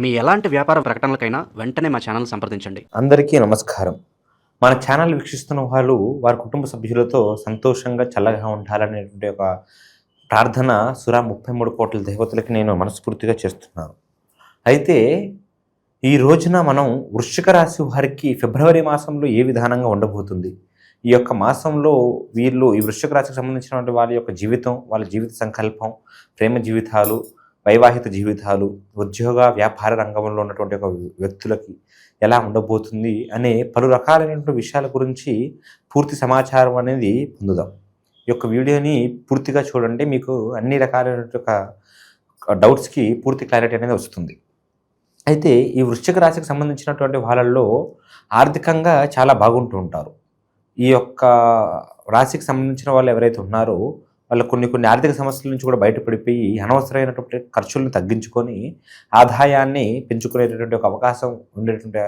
మీ ఎలాంటి వ్యాపార ప్రకటనలకైనా వెంటనే మా ఛానల్ సంప్రదించండి. అందరికీ నమస్కారం. మన ఛానల్ వీక్షిస్తున్న వాళ్ళు వారి కుటుంబ సభ్యులతో సంతోషంగా చల్లగా ఉండాలనేటువంటి ఒక ప్రార్థన 33 కోట్ల దేవతలకి నేను మనస్ఫూర్తిగా చేస్తున్నాను. అయితే ఈ రోజున మనం వృశ్చిక రాశి వారికి ఫిబ్రవరి మాసంలో ఏ విధానంగా ఉండబోతుంది, ఈ యొక్క మాసంలో వీళ్ళు ఈ వృశ్చిక రాశికి సంబంధించినటువంటి వాళ్ళ యొక్క జీవితం, వాళ్ళ జీవిత సంకల్పం, ప్రేమ జీవితాలు, వైవాహిక జీవితాలు, ఉద్యోగ వ్యాపార రంగంలో ఉన్నటువంటి ఒక వ్యక్తులకి ఎలా ఉండబోతుంది అనే పలు రకాలైనటువంటి విషయాల గురించి పూర్తి సమాచారం అనేది పొందుదాం. ఈ యొక్క వీడియోని పూర్తిగా చూడండి, మీకు అన్ని రకాలైనటువంటి ఒక డౌట్స్కి పూర్తి క్లారిటీ అనేది వస్తుంది. అయితే ఈ వృశ్చిక రాశికి సంబంధించినటువంటి వాళ్ళల్లో ఆర్థికంగా చాలా బాగుంటూ ఉంటారు. ఈ యొక్క రాశికి సంబంధించిన వాళ్ళు ఎవరైతే ఉన్నారో వాళ్ళు కొన్ని ఆర్థిక సమస్యల నుంచి కూడా బయటపడిపోయి అనవసరమైనటువంటి ఖర్చులను తగ్గించుకొని ఆదాయాన్ని పెంచుకునేటటువంటి ఒక అవకాశం ఉండేటువంటి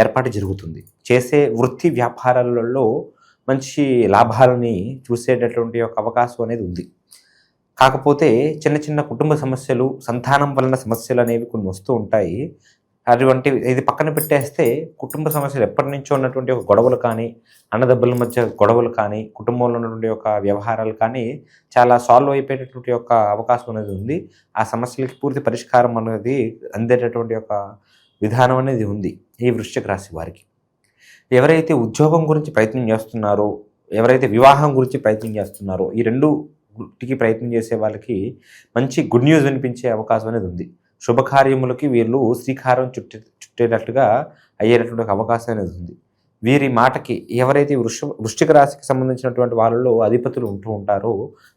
ఏర్పాటు జరుగుతుంది. చేసే వృత్తి వ్యాపారాలలో మంచి లాభాలని చూసేటటువంటి ఒక అవకాశం అనేది ఉంది. కాకపోతే చిన్న కుటుంబ సమస్యలు, సంతానం వలన సమస్యలు అనేవి కొన్ని వస్తూ ఉంటాయి. అటువంటి ఇది పక్కన పెట్టేస్తే కుటుంబ సమస్యలు ఎప్పటి నుంచో ఉన్నటువంటి ఒక గొడవలు కానీ, అన్నదమ్ముల మధ్య గొడవలు కానీ, కుటుంబంలో ఉన్నటువంటి ఒక వ్యవహారాలు కానీ చాలా సాల్వ్ అయిపోయేటటువంటి ఒక అవకాశం అనేది ఉంది. ఆ సమస్యలకి పూర్తి పరిష్కారం అనేది అందేటటువంటి ఒక విధానం అనేది ఉంది ఈ వృశ్చిక రాశి వారికి. ఎవరైతే ఉద్యోగం గురించి ప్రయత్నం చేస్తున్నారో, ఎవరైతే వివాహం గురించి ప్రయత్నం చేస్తున్నారో, ఈ రెండుకి ప్రయత్నం చేసే వాళ్ళకి మంచి గుడ్ న్యూస్ వినిపించే అవకాశం అనేది ఉంది. శుభకార్యములకి వీళ్ళు శ్రీకారం చుట్టేటట్టుగా అయ్యేటటువంటి ఒక అవకాశం అనేది ఉంది. వీరి మాటకి ఎవరైతే వృశ్చిక రాశికి సంబంధించినటువంటి వాళ్ళలో అధిపతులు ఉంటూ ఉంటారో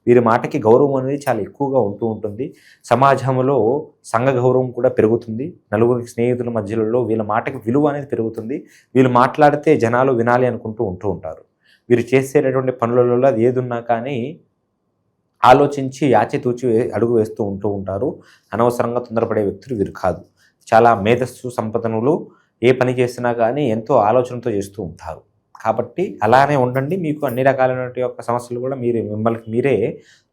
వీరి మాటకి గౌరవం అనేది చాలా ఎక్కువగా ఉంటూ ఉంటుంది. సమాజంలో సంఘ గౌరవం కూడా పెరుగుతుంది. నలుగురికి స్నేహితుల మధ్యలో వీళ్ళ మాటకి విలువ అనేది పెరుగుతుంది. వీళ్ళు మాట్లాడితే జనాలు వినాలి అనుకుంటూ ఉంటూ ఉంటారు. వీరు చేసేటటువంటి పనులలో అది ఏదున్నా కానీ ఆలోచించి ఆచితూచి అడుగు వేస్తూ ఉంటూ ఉంటారు. అనవసరంగా తొందరపడే వ్యక్తులు వీరు కాదు. చాలా మేధస్సు సంపదనులు, ఏ పని చేసినా కానీ ఎంతో ఆలోచనతో చేస్తూ ఉంటారు. కాబట్టి అలానే ఉండండి. మీకు అన్ని రకాలైనటువంటి యొక్క సమస్యలు కూడా మిమ్మల్ని మీరే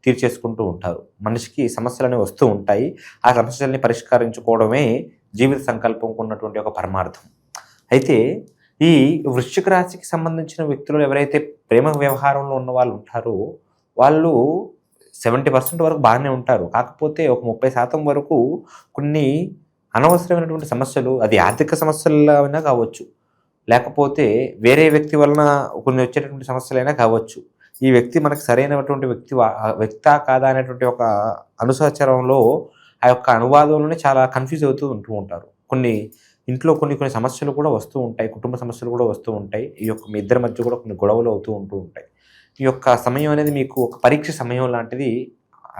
తీర్చేసుకుంటూ ఉంటారు. మనిషికి సమస్యలు అనేవి వస్తూ ఉంటాయి. ఆ సమస్యల్ని పరిష్కరించుకోవడమే జీవిత సంకల్పంకు ఉన్నటువంటి ఒక పరమార్థం. అయితే ఈ వృశ్చిక రాశికి సంబంధించిన వ్యక్తులు ఎవరైతే ప్రేమ వ్యవహారంలో ఉన్న వాళ్ళు ఉంటారో వాళ్ళు 70% వరకు బాగానే ఉంటారు. కాకపోతే ఒక 30% వరకు కొన్ని అనవసరమైనటువంటి సమస్యలు, అది ఆర్థిక సమస్యలైనా కావచ్చు, లేకపోతే వేరే వ్యక్తి వలన కొన్ని వచ్చేటటువంటి సమస్యలైనా కావచ్చు. ఈ వ్యక్తి మనకు సరైనటువంటి వ్యక్తా కాదా అనేటువంటి ఒక అనుసంచారంలో ఆ యొక్క అనువాదంలోనే చాలా కన్ఫ్యూజ్ ఉంటూ ఉంటారు. ఇంట్లో కొన్ని సమస్యలు కూడా వస్తూ ఉంటాయి. కుటుంబ సమస్యలు కూడా వస్తూ ఉంటాయి. ఈ యొక్క మీ ఇద్దరి మధ్య కూడా కొన్ని గొడవలు ఉంటూ ఉంటాయి. ఈ యొక్క సమయం అనేది మీకు ఒక పరీక్ష సమయం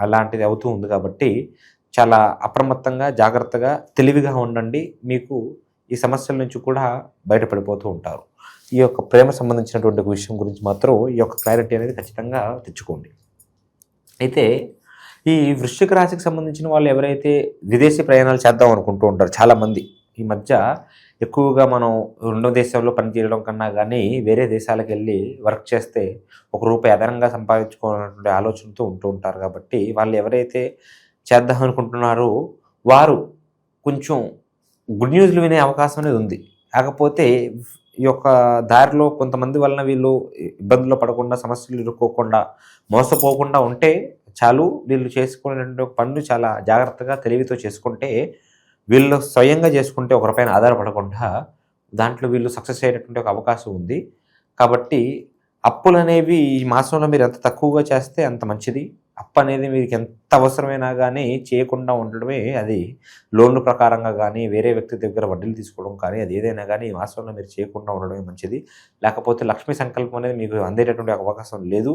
అలాంటిది అవుతూ ఉంది. కాబట్టి చాలా అప్రమత్తంగా, జాగ్రత్తగా, తెలివిగా ఉండండి. మీకు ఈ సమస్యల నుంచి కూడా బయటపడిపోతూ ఉంటారు. ఈ యొక్క ప్రేమ సంబంధించినటువంటి విషయం గురించి మాత్రం ఈ యొక్క క్లారిటీ అనేది ఖచ్చితంగా తెచ్చుకోండి. అయితే ఈ వృశ్చిక రాశికి సంబంధించిన వాళ్ళు ఎవరైతే విదేశీ ప్రయాణాలు చేద్దాం అనుకుంటూ ఉంటారు చాలామంది, ఈ మధ్య ఎక్కువగా మనం రెండో దేశంలో పనిచేయడం కన్నా కానీ వేరే దేశాలకు వెళ్ళి వర్క్ చేస్తే ₹1 అదనంగా సంపాదించుకోవాలన్నటువంటి ఆలోచనతో ఉంటూ ఉంటారు. కాబట్టి వాళ్ళు ఎవరైతే చేద్దాం అనుకుంటున్నారో వారు కొంచెం గుడ్ న్యూస్లు వినే అవకాశం అనేది ఉంది. కాకపోతే ఈ యొక్క దారిలో కొంతమంది వలన వీళ్ళు ఇబ్బందులు పడకుండా, సమస్యలు ఇరుక్కోకుండా, మోసపోకుండా ఉంటే చాలు. వీళ్ళు చేసుకునేటువంటి పనులు చాలా జాగ్రత్తగా, తెలివితో చేసుకుంటే, వీళ్ళు స్వయంగా చేసుకుంటే ఒకరిపైన ఆధారపడకుండా దాంట్లో వీళ్ళు సక్సెస్ అయ్యేటటువంటి ఒక అవకాశం ఉంది. కాబట్టి అప్పులు అనేవి ఈ మాసంలో మీరు ఎంత తక్కువగా చేస్తే అంత మంచిది. అప్పు అనేది మీకు ఎంత అవసరమైనా కానీ చేయకుండా ఉండడమే, అది లోన్ల ప్రకారంగా కానీ, వేరే వ్యక్తి దగ్గర వడ్డీలు తీసుకోవడం కానీ, అది ఏదైనా కానీ ఈ మాసంలో మీరు చేయకుండా ఉండడమే మంచిది. లేకపోతే లక్ష్మీ సంకల్పం అనేది మీకు అందేటటువంటి అవకాశం లేదు.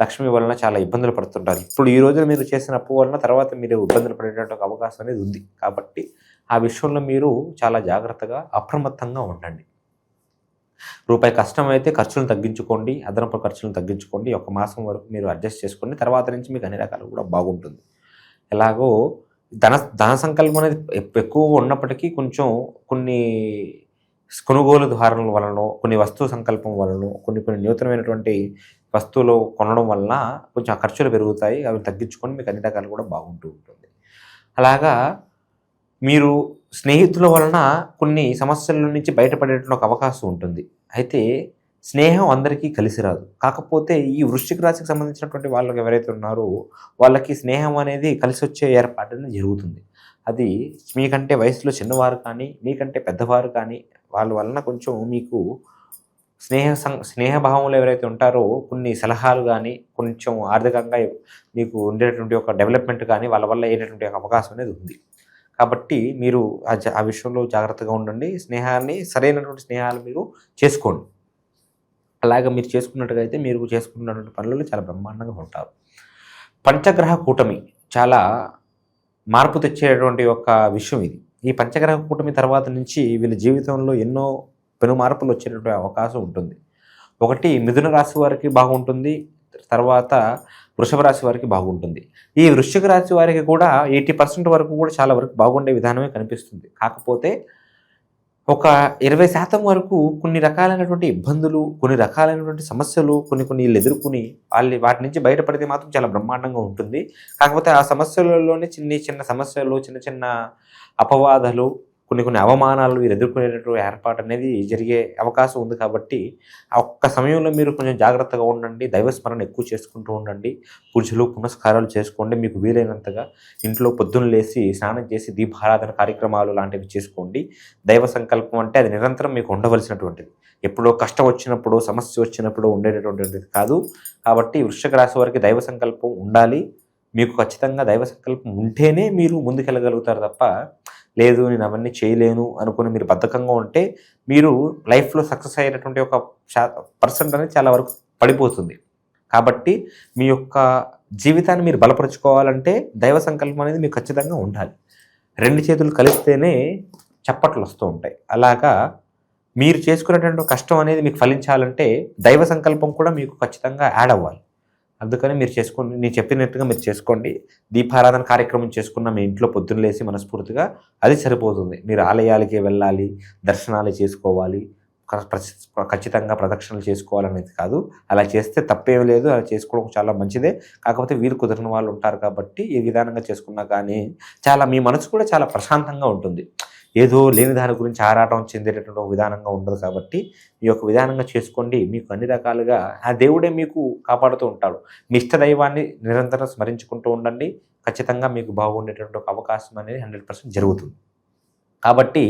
లక్ష్మి వలన చాలా ఇబ్బందులు పడుతుంటారు. ఇప్పుడు ఈ రోజున మీరు చేసిన అప్పు వలన తర్వాత మీరు ఇబ్బందులు పడేటటువంటి అవకాశం అనేది ఉంది. కాబట్టి ఆ విషయంలో మీరు చాలా జాగ్రత్తగా, అప్రమత్తంగా ఉండండి. రూపాయి కష్టమైతే ఖర్చులను తగ్గించుకోండి, అదనపు ఖర్చులను తగ్గించుకోండి. ఒక మాసం వరకు మీరు అడ్జస్ట్ చేసుకోండి. తర్వాత నుంచి మీకు అన్ని రకాలు కూడా బాగుంటుంది. ఎలాగో ధన సంకల్పం అనేది ఎక్కువగా ఉన్నప్పటికీ కొంచెం కొన్ని కొనుగోలు ధారణల వలన, కొన్ని వస్తువు సంకల్పం వలన, కొన్ని నూతనమైనటువంటి వస్తువులు కొనడం వలన కొంచెం ఖర్చులు పెరుగుతాయి. అవి తగ్గించుకొని మీకు అన్ని రకాలు కూడా బాగుంటూ ఉంటుంది. అలాగా మీరు స్నేహితుల వలన కొన్ని సమస్యల నుంచి బయటపడేటువంటి ఒక అవకాశం ఉంటుంది. అయితే స్నేహం అందరికీ కలిసి రాదు. కాకపోతే ఈ వృశ్చిక రాశికి సంబంధించినటువంటి వాళ్ళకి ఎవరైతే ఉన్నారో వాళ్ళకి స్నేహం అనేది కలిసొచ్చే ఏర్పాటు అనేది జరుగుతుంది. అది మీకంటే వయసులో చిన్నవారు కానీ, మీకంటే పెద్దవారు కానీ వాళ్ళ వలన కొంచెం మీకు స్నేహభావంలో ఎవరైతే ఉంటారో కొన్ని సలహాలు కానీ, కొంచెం ఆర్థికంగా మీకు ఉండేటటువంటి ఒక డెవలప్మెంట్ కానీ వాళ్ళ వల్ల అయ్యేటటువంటి ఒక అవకాశం అనేది ఉంది. కాబట్టి మీరు ఆ విషయంలో జాగ్రత్తగా ఉండండి. సరైనటువంటి స్నేహాలు మీరు చేసుకోండి. అలాగ మీరు చేసుకున్నట్టుగా అయితే మీరు చేసుకున్నటువంటి పనులలో చాలా బ్రహ్మాండంగా ఉంటారు. పంచగ్రహ కూటమి చాలా మార్పు తెచ్చేటువంటి ఒక విషయం ఇది. ఈ పంచగ్రహ కూటమి తర్వాత నుంచి వీళ్ళ జీవితంలో ఎన్నో పెను మార్పులు వచ్చేటటువంటి అవకాశం ఉంటుంది. ఒకటి మిథున రాశి వారికి బాగుంటుంది, తర్వాత వృషభ రాశి వారికి బాగుంటుంది. ఈ వృశ్చిక రాశి వారికి కూడా 80% వరకు కూడా చాలా వరకు బాగుండే విధానమే కనిపిస్తుంది. కాకపోతే ఒక 20% వరకు కొన్ని రకాలైనటువంటి ఇబ్బందులు, కొన్ని రకాలైనటువంటి సమస్యలు కొన్ని వీళ్ళు ఎదుర్కొని వాటి నుంచి బయటపడితే మాత్రం చాలా బ్రహ్మాండంగా ఉంటుంది. కాకపోతే ఆ సమస్యలలోనే చిన్న సమస్యలు, చిన్న అపవాదాలు, కొన్ని అవమానాలు వీరు ఎదుర్కొనేటటువంటి ఏర్పాటు అనేది జరిగే అవకాశం ఉంది. కాబట్టి ఆ ఒక్క సమయంలో మీరు కొంచెం జాగ్రత్తగా ఉండండి. దైవస్మరణ ఎక్కువ చేసుకుంటూ ఉండండి. పూజలు పునస్కారాలు చేసుకోండి. మీకు వీలైనంతగా ఇంట్లో పొద్దున్న లేసి స్నానం చేసి దీపారాధన కార్యక్రమాలు లాంటివి చేసుకోండి. దైవ సంకల్పం అంటే అది నిరంతరం మీకు ఉండవలసినటువంటిది. ఎప్పుడో కష్టం వచ్చినప్పుడు, సమస్య వచ్చినప్పుడు ఉండేటటువంటిది కాదు. కాబట్టి వృశ్చిక రాశి వారికి దైవ సంకల్పం ఉండాలి. మీకు ఖచ్చితంగా దైవ సంకల్పం ఉంటేనే మీరు ముందుకెళ్ళగలుగుతారు తప్ప లేదు నేను అవన్నీ చేయలేను అనుకుని మీరు బద్ధకంగా ఉంటే మీరు లైఫ్లో సక్సెస్ అయ్యేటటువంటి ఒక % అనేది చాలా వరకు పడిపోతుంది. కాబట్టి మీ యొక్క జీవితాన్ని మీరు బలపరుచుకోవాలంటే దైవ సంకల్పం అనేది మీకు ఖచ్చితంగా ఉండాలి. 2 చేతులు కలిస్తేనే చప్పట్లు వస్తూ ఉంటాయి. అలాగా మీరు చేసుకునేటువంటి కష్టం అనేది మీకు ఫలించాలంటే దైవ సంకల్పం కూడా మీకు ఖచ్చితంగా యాడ్ అవ్వాలి. అందుకని మీరు చేసుకోండి. నేను చెప్పినట్టుగా మీరు చేసుకోండి. దీపారాధన కార్యక్రమం చేసుకున్న మీ ఇంట్లో పొద్దున్న లేసి మనస్ఫూర్తిగా అది సరిపోతుంది. మీరు ఆలయాలకి వెళ్ళాలి, దర్శనాలు చేసుకోవాలి, ఖచ్చితంగా ప్రదక్షిణలు చేసుకోవాలనేది కాదు. అలా చేస్తే తప్పేమీ లేదు. అలా చేసుకోవడం చాలా మంచిదే. కాకపోతే వీరు కుదిరిన వాళ్ళు ఉంటారు కాబట్టి ఈ విధానంగా చేసుకున్నా కానీ చాలా మీ మనసు కూడా చాలా ప్రశాంతంగా ఉంటుంది. ఏదో లేని దాని గురించి ఆరాటం చెందేటటువంటి ఒక విధానంగా ఉండదు. కాబట్టి ఈ యొక్క విధానంగా చేసుకోండి. మీకు అన్ని రకాలుగా ఆ దేవుడే మీకు కాపాడుతూ ఉంటాడు. మీ ఇష్ట దైవాన్ని నిరంతరం స్మరించుకుంటూ ఉండండి. ఖచ్చితంగా మీకు బాగుండేటటువంటి ఒక అవకాశం అనేది 100% జరుగుతుంది. కాబట్టి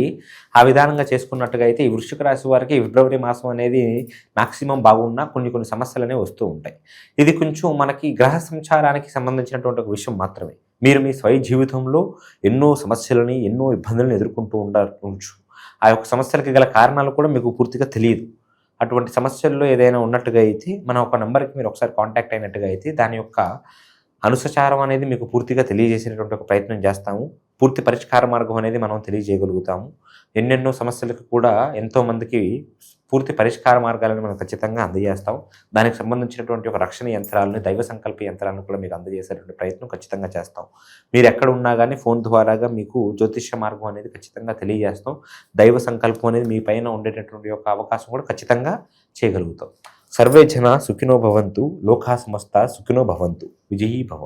ఆ విధానంగా చేసుకున్నట్టుగా అయితే ఈ వృశ్చిక రాశి వారికి ఫిబ్రవరి మాసం అనేది మ్యాక్సిమం బాగున్నా కొన్ని సమస్యలు అనేవి వస్తూ ఉంటాయి. ఇది కొంచెం మనకి గ్రహ సంచారానికి సంబంధించినటువంటి ఒక విషయం మాత్రమే. మీరు మీ స్వయ జీవితంలో ఎన్నో సమస్యలని, ఎన్నో ఇబ్బందులను ఎదుర్కొంటూ ఉండవచ్చు. ఆ యొక్క సమస్యలకి గల కారణాలు కూడా మీకు పూర్తిగా తెలియదు. అటువంటి సమస్యల్లో ఏదైనా ఉన్నట్టుగా అయితే మన ఒక నెంబర్కి మీరు ఒకసారి కాంటాక్ట్ అయినట్టుగా అయితే దాని యొక్క అనుసచారం అనేది మీకు పూర్తిగా తెలియజేసేటటువంటి ఒక ప్రయత్నం చేస్తాము. పూర్తి పరిష్కార మార్గం అనేది మనం తెలియజేయగలుగుతాము. ఎన్నెన్నో సమస్యలకు కూడా ఎంతోమందికి పూర్తి పరిష్కార మార్గాలను మనం ఖచ్చితంగా అందజేస్తాం. దానికి సంబంధించినటువంటి ఒక రక్షణ యంత్రాలను, దైవ సంకల్ప యంత్రాలను కూడా మీకు అందజేసేటువంటి ప్రయత్నం ఖచ్చితంగా చేస్తాం. మీరు ఎక్కడ ఉన్నా కానీ ఫోన్ ద్వారాగా మీకు జ్యోతిష్య మార్గం అనేది ఖచ్చితంగా తెలియజేస్తాం. దైవ సంకల్పం అనేది మీ పైన ఉండేటటువంటి ఒక అవకాశం కూడా ఖచ్చితంగా చేయగలుగుతాం. సర్వే జన సుఖినో భవంతు, లోకా సమస్త సుఖినో భవంతు. విజయీ భవ.